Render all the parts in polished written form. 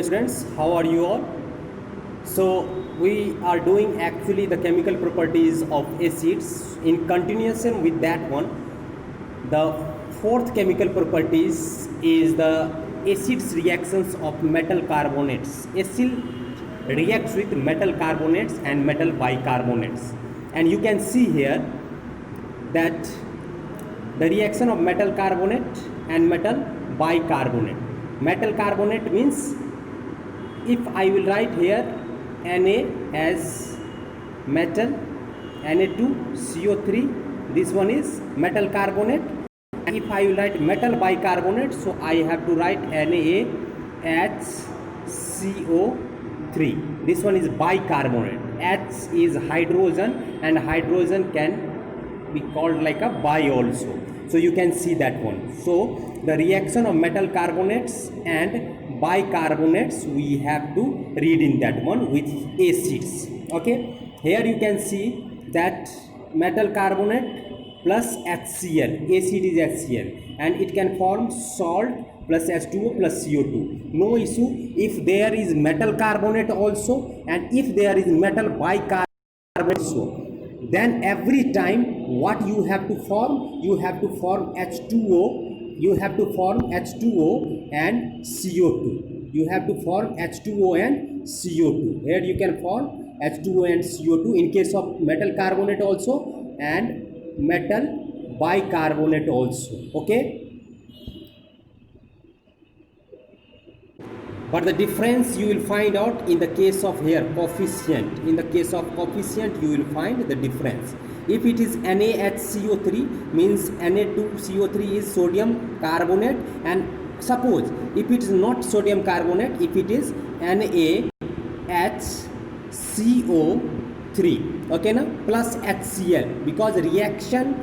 Students, how are you all? So we are doing actually the chemical properties of acids. In continuation with that one, the fourth chemical properties is the acids reactions of metal carbonates. Acid reacts with metal carbonates and metal bicarbonates, and you can see here that the reaction of metal carbonate and metal bicarbonate. Metal carbonate means, if I will write here Na as metal, Na2CO3, this one is metal carbonate. And if I will write metal bicarbonate, so I have to write NaHCO3. This one is bicarbonate. H is hydrogen, and hydrogen can be called like a bi also. So you can see that one. So the reaction of metal carbonates and bicarbonates we have to read in that one with acids. Okay, here you can see that metal carbonate plus HCl, acid is HCl, and it can form salt plus H2O plus CO2. No issue if there is metal carbonate also, and if there is metal bicarbonate also. Then every time what you have to form, you have to form H2O, you have to form H2O and CO2. You have to form H2O and CO2. Here you can form H2O and CO2 in case of metal carbonate also and metal bicarbonate also. Okay. But the difference you will find out in the case of here coefficient. In the case of coefficient, you will find the difference. If it is NaHCO3, means Na2CO3 is sodium carbonate, and suppose if it is not sodium carbonate, if it is NaHCO3, okay na, plus HCl, because reaction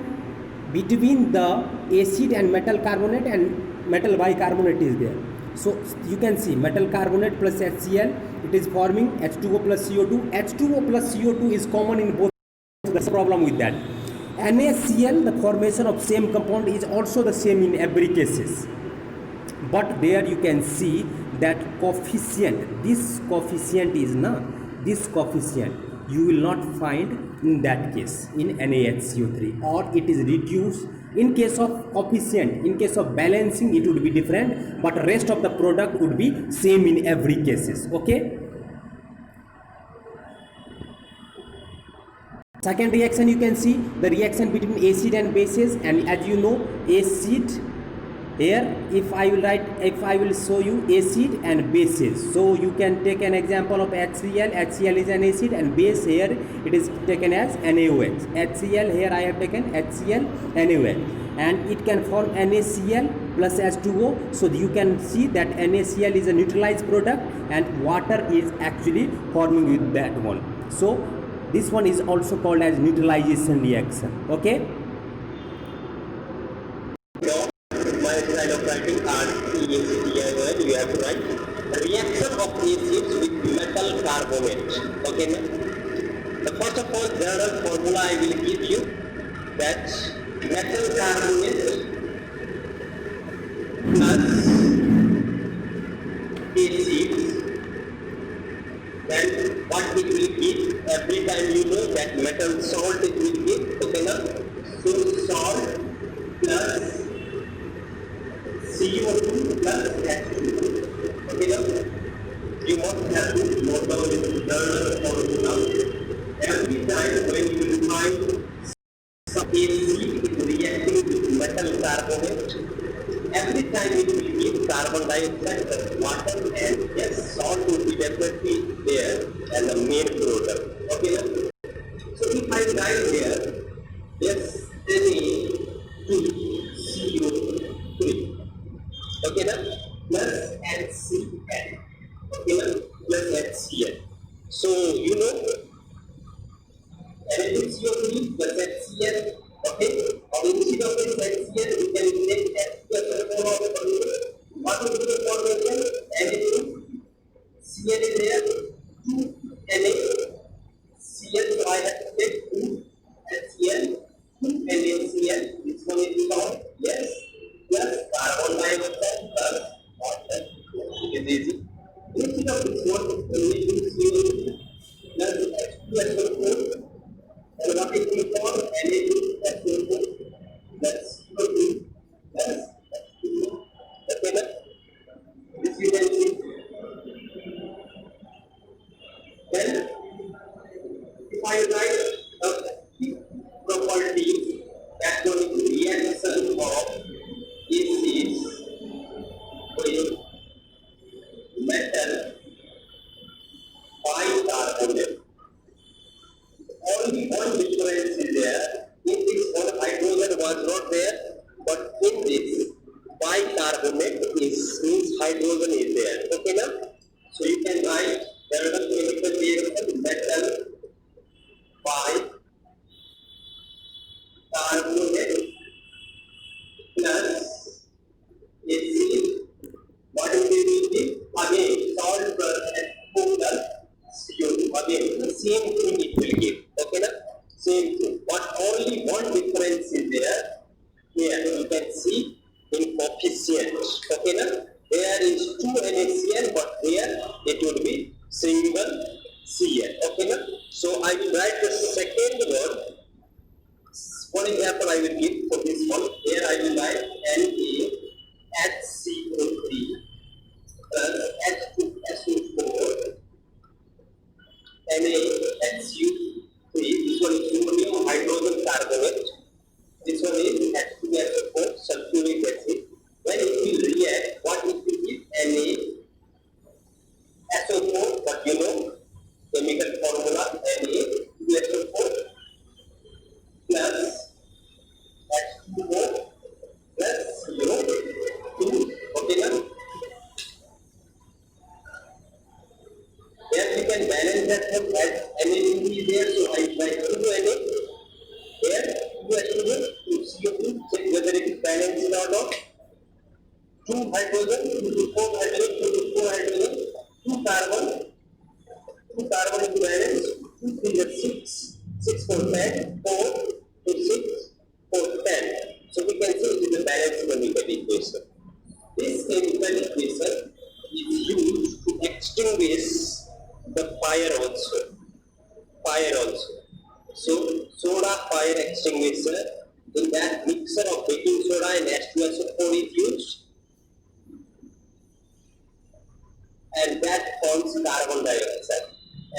between the acid and metal carbonate and metal bicarbonate is there. So you can see metal carbonate plus HCl, it is forming H2O plus CO2. H2O plus CO2 is common in both. That's the problem with that. NaCl, the formation of same compound is also the same in every cases. But there you can see that coefficient, this coefficient is not, this coefficient you will not find in that case in NaHCO3, or it is reduced. In case of coefficient, in case of balancing, it would be different, but rest of the product would be same in every cases. Okay. Second reaction, you can see the reaction between acid and bases, and as you know, acid here, if I will show you acid and bases, so you can take an example of HCl. HCl is an acid, and base here it is taken as NaOH. HCl, here I have taken HCl, NaOH, and it can form NaCl plus H2O. So you can see that NaCl is a neutralized product and water is actually forming with that one. So this one is also called as neutralization reaction. Okay. Instead of writing RCACl, you have to write reaction of acids with metal carbonate. Okay, na? So first of all, general formula I will give you, that metal carbonate plus acids, then what it will give, every time you know that metal salt it will give. Okay, na? So salt plus CO2 plus H2O. Okay, now you must have to note down this journal formula. Every time when you will find some acid is reacting with metal carbonate, every time it will give carbon dioxide plus water, and yes, salt will be definitely there as a main product. Okay, now? So if I write here, yes, Na2CO3. Okay, na? Plus HCl. Okay, na? Plus HCl. So you know Na2CO3 plus HCl. Okay, or instead of this HCl, we can take HCl. What will be the formation? Na2Cl is there, 2 NaCl. So I have to take 2 HCl, 2 NaCl. This one is found. Yes. Plus carbon dioxide plus water. It is easy. instead of this one, we use CO2 plus H2SO4, and what is we call Na2SO4 plus CO2 plus H2O. Okay, now this you can see. Then, if I write the properties that go into reaction of acids with metal bicarbonate, only one difference is there. In this one, hydrogen was not there, but in this bicarbonate means hydrogen is there. Okay, now? So you can write there is a chemical reaction metal bicarbonate plus acid. What is the again salt plus H2 plus CO2. Again the same thing it will give. Okay, na? Same thing. But only one difference is there. Here you can see in coefficient. Okay, na? There is 2 NaCl, but here it would be single Cl. Okay, na? So I will write the second one. One example I will give for this one. Here I will write NaHCO3 plus H2SO4 NaHCO3. This one is sodium hydrogen carbonate. This one is H2SO4 sulfuric acid. When it will react, what it will give? NaSO4, but you know chemical formula Na2SO4 plus H2O plus CO2. Okay, now? Here we can balance that one as Na2 is there, so I write 2 Na. Here 2 H2O, 2 CO2, check whether it is balanced or not. 2 hydrogen, 2 to 4 hydrogen, 2 to 4 hydrogen, 2 carbon, 2 carbon is balanced, 2 3 is 6, 6 4 10, 4 to 6, 4 10. So we can say it is a balanced chemical equation. This chemical equation is used to extinguish the fire also. So soda fire extinguisher, in that mixture of baking soda and H2SO4 is used, and that forms carbon dioxide.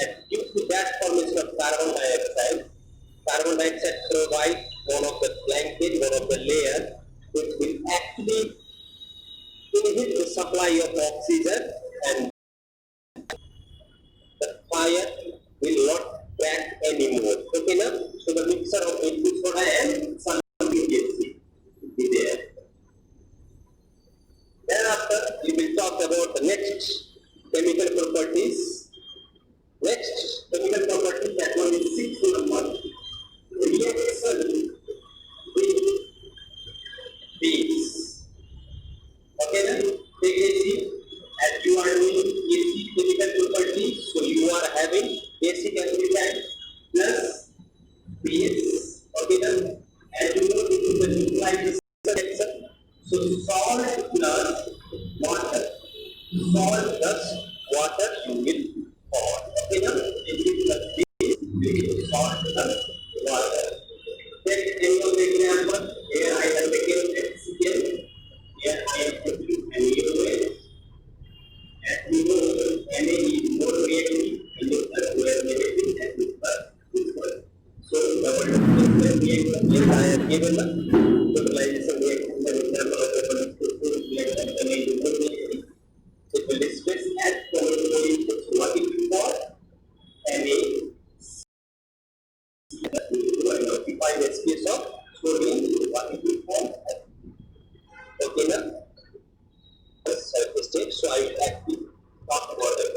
And due to that formation of carbon dioxide provides one of the blanket, one of the layer, which will actually inhibit the supply of oxygen, and the fire will not crack anymore. Okay, now? So the mixture of baking soda and sulfuric acid will be there. Thereafter, we will talk about the next chemical properties. Next chemical property, that one is 6th number. Reaction with base. Okay, then take AC. As you are doing AC chemical property, so you are having AC chemical plus base. Okay, then as you know, this is the neutralization reaction. So salt plus water. Salt plus water you will pour. Okay, now this is the base with salt plus water. Take any of the example. Here I have taken HCl. Here I have taken NaOH. As you know, Na is more reactive and the where negative and this one. So double reaction. Here I have given the totalization reaction. The example of the reaction Na is more reactive. It will displace as chromatin. So what it will for? Na occupy the space of sodium. What it will form? Okay, now surface state. So I will actually talk about it.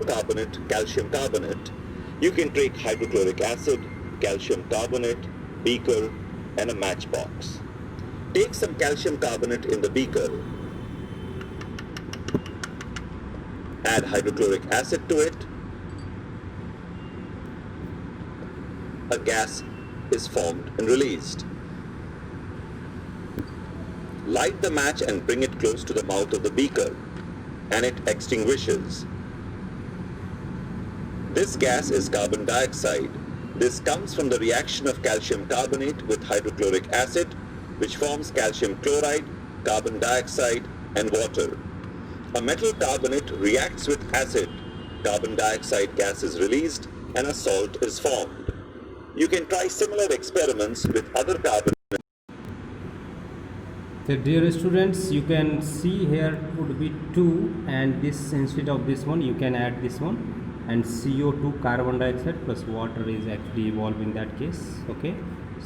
Carbonate, calcium carbonate. You can take hydrochloric acid, calcium carbonate, beaker, and a matchbox. Take some calcium carbonate in the beaker. Add hydrochloric acid to it. A gas is formed and released. Light the match and bring it close to the mouth of the beaker. and it extinguishes. This gas is carbon dioxide. This comes from the reaction of calcium carbonate with hydrochloric acid, which forms calcium chloride, carbon dioxide, and water. A metal carbonate reacts with acid. Carbon dioxide gas is released and a salt is formed. You can try similar experiments with other carbonates. So dear students, you can see here would be 2, and this instead of this one you can add this one, and CO2 carbon dioxide plus water is actually evolved in that case. Okay,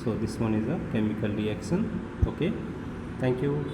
so this one is a chemical reaction. Okay, thank you.